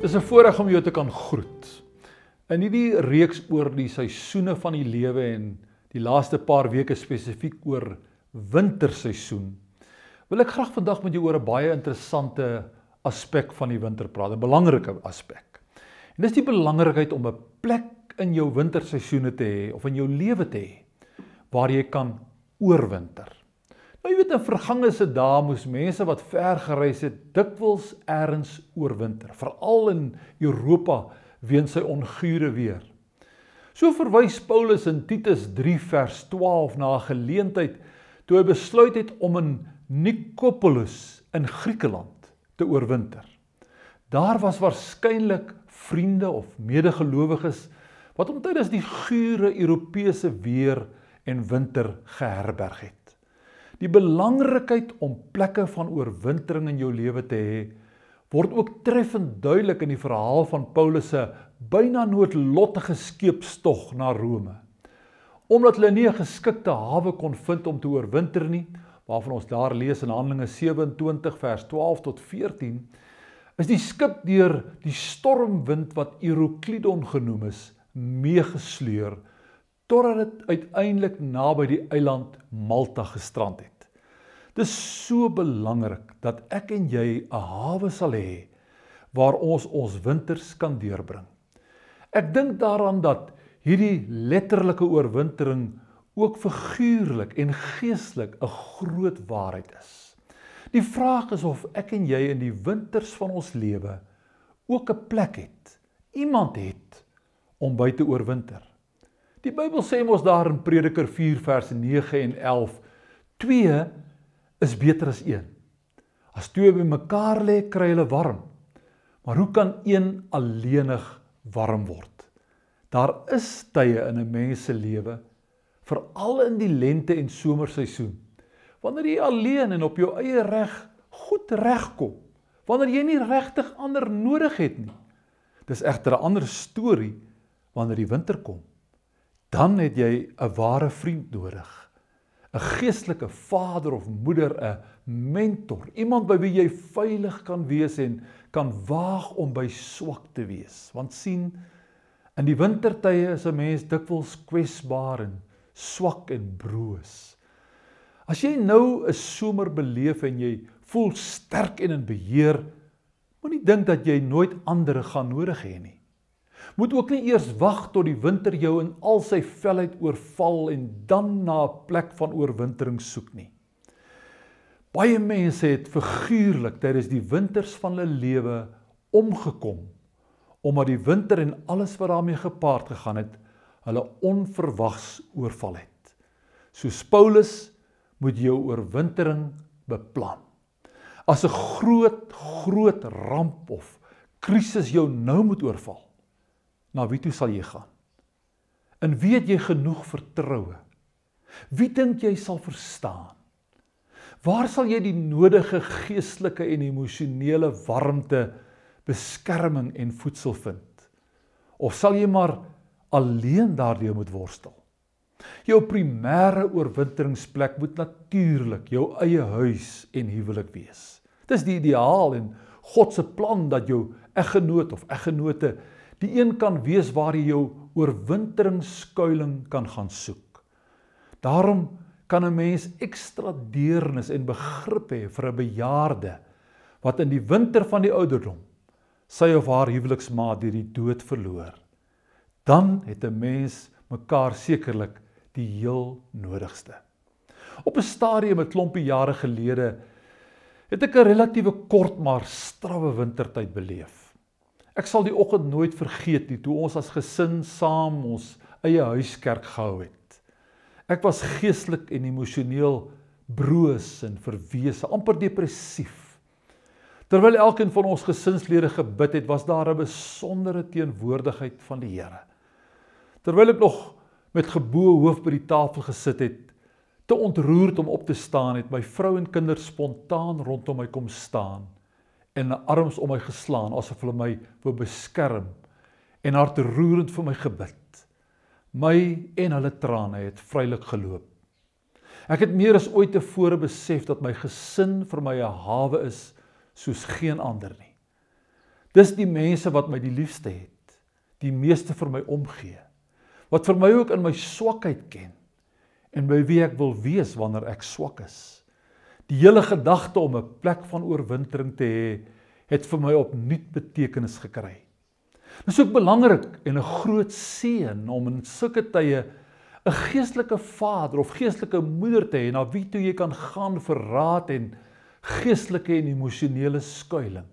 Dis 'n voorreg om jou te kan groet. In hierdie reeks oor die seisoene van die lewe en die laaste paar weke spesifiek oor winterseisoen, wil ek graag vandag met jou oor 'n baie interessante aspek van die winter praat, 'n belangrike aspek. En dis die belangrikheid om 'n plek in jou winterseisoene te hê of in jou lewe te hê waar jy kan oorwinter. Nou jy weet, in vergangene dae moes mense wat ver gereis het dikwels elders oorwinter, veral in Europa weens sy ongure weer. So verwys Paulus in Titus 3 vers 12 na 'n geleentheid toe hy besluit het om in Nikopolis in Griekeland te oorwinter. Daar was waarskynlik vriende of medegelowiges wat hom tydens die gure Europese weer en winter geherberg het. Die belangrikheid om plekke van oorwintering in jou lewe te hê, word ook treffend duidelik in die verhaal van Paulus se byna noodlottige skeepstog na Rome. Omdat hulle nie 'n geskikte hawe kon vind om te oorwinter nie, waarvan ons daar lees in Handelinge 27 vers 12 tot 14, is die skip deur die stormwind wat Euroklidon genoem is, meegesleur, totdat dit uiteindelik naby die eiland Malta gestrand het. Dit is so belangrik dat ek en jy 'n hawe sal hê waar ons winters kan deurbring. Ek dink daaraan dat hierdie letterlike oorwintering ook figuurlik en geestelik 'n groot waarheid is. Die vraag is of ek en jy in die winters van ons lewe ook 'n plek het, iemand het om by te oorwinter. Die Bybel sê mos daar in Prediker 4 vers 9 en 11, 2 is beter as 1. As 2 by mekaar lê, kry hulle warm. Maar hoe kan 1 alleenig warm word? Daar is tye in 'n mens se lewe, veral in die lente en somerseisoen, wanneer jy alleen en op jou eie reg goed regkom, wanneer jy nie regtig ander nodig het nie. Dis egter 'n ander storie wanneer die winter kom. Dan het jy 'n ware vriend nodig, 'n geestelike vader of moeder, 'n mentor, iemand by wie jy veilig kan wees en kan waag om by swak te wees. Want sien, in die wintertye is 'n mens dikwels kwesbaar en swak en broos. As jy nou 'n somer beleef en jy voel sterk en in beheer, moenie dink dat jy nooit ander gaan nodig hê nie. Moet ook nie eers wag tot die winter jou in al sy felheid oorval en dan na 'n plek van oorwintering soek nie. Baie mense het figuurlik tydens die winters van hulle lewe omgekom, omdat die winter en alles wat daarmee gepaard gegaan het, hulle onverwags oorval het. Soos Paulus moet jou oorwintering beplan. As 'n groot ramp of krisis jou nou moet oorval, na wie toe sal jy gaan? In wie het jy genoeg vertroue? Wie dink jy sal verstaan? Waar sal jy die nodige geestelike en emosionele warmte, beskerming en voedsel vind? Of sal jy maar alleen daardeur moet worstel? Jou primêre oorwinteringsplek moet natuurlik jou eie huis en huwelik wees. Dis die ideaal en God se plan dat jou eggenoot of eggenote die een kan wees waar jy jou oorwinteringsskuiling kan gaan soek. Daarom kan 'n mens ekstra deernis en begrip hê vir 'n bejaarde wat in die winter van die ouderdom sy of haar huweliksmaat deur die dood verloor. Dan het 'n mens mekaar sekerlik die heel nodigste. Op 'n stadium 'n klompie jare gelede het ek 'n relatiewe kort maar strawwe wintertyd beleef. Ek sal die oggend nooit vergeet nie, toe ons as gesin saam ons eie huiskerk gehou het. Ek was geestelik en emosioneel broos en verwese, amper depressief. Terwyl elkeen van ons gesinslede gebid het, was daar 'n besondere teenwoordigheid van die Here. Terwyl ek nog met geboë hoof by die tafel gesit het, te ontroerd om op te staan, het my vrou en kinders spontaan rondom my kom staan en hulle arms om my geslaan, asof hulle my wou beskerm en hartroerend vir my gebid. My en hulle trane het vrylik geloop. Ek het meer as ooit tevore besef dat my gesin vir my 'n hawe is soos geen ander nie. Dis die mense wat my die liefste het, die meeste vir my omgee, wat vir my ook in my swakheid ken, en by wie ek wil wees wanneer ek swak is. Die hele gedagte om 'n plek van oorwintering te hê, het vir my opnuut betekenis gekry. Dit is ook belangrik en 'n groot seën om in sulke tye 'n geestelike vader of geestelike moeder te hê, na wie toe jy kan gaan vir raad en geestelike en emosionele skuiling.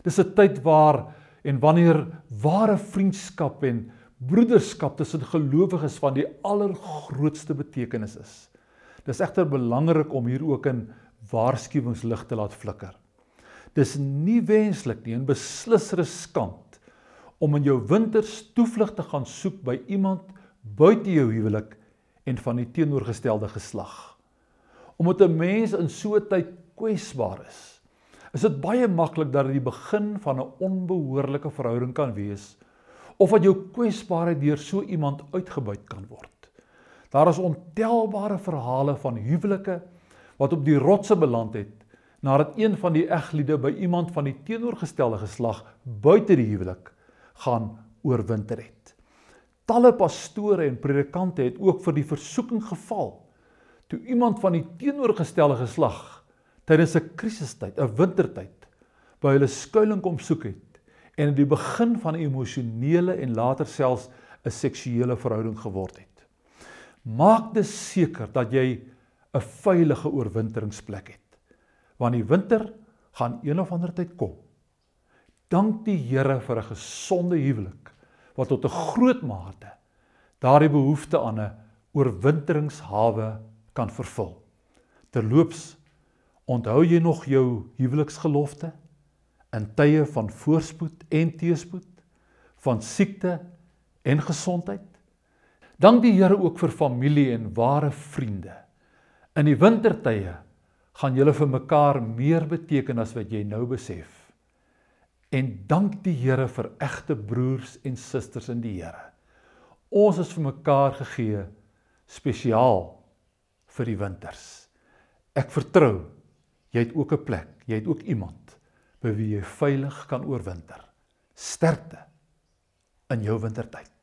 Dis 'n tyd waar en wanneer ware vriendskap en broederskap tussen gelowiges van die allergrootste betekenis is. Dis egter belangrik om hier ook 'n waarskuwingslig te laat flikker. Dis nie wenslik nie en beslis riskant om in jou winters toevlug te gaan soek by iemand buite jou huwelik en van die teenoorgestelde geslag. Omdat 'n mens in so 'n tyd kwesbaar is dit baie maklik dat dit die begin van 'n onbehoorlike verhouding kan wees, of dat jou kwesbaarheid deur so iemand uitgebuit kan word. Daar is ontelbare verhale van huwelike wat op die rotse beland het, nadat een van die egliede by iemand van die teenoorgestelde geslag buite die huwelik gaan oorwinter het. Talle pastore en predikante het ook vir die versoeking geval, toe iemand van die teenoorgestelde geslag tydens 'n krisistyd, 'n wintertyd, by hulle skuiling kom soek het, en in die begin van 'n emosionele en later selfs 'n seksuele verhouding geword het. Maak dus seker dat jy 'n veilige oorwinteringsplek het, want die winter gaan een of ander tyd kom. Dank die Here vir 'n gesonde huwelik, wat tot 'n groot mate daardie behoefte aan 'n oorwinteringshawe kan vervul. Terloops, onthou jy nog jou huweliksgelofte? In tye van voorspoed en teëspoed, van siekte en gesondheid. Dank die Here ook vir familie en ware vriende. In die wintertye gaan julle vir mekaar meer beteken as wat jy nou besef. En dank die Here vir egte broers en susters in die Here. Ons is vir mekaar gegee spesiaal vir die winters. Ek vertrou, jy het ook 'n plek, jy het ook iemand by wie jy veilig kan oorwinter. Sterkte in jou wintertyd.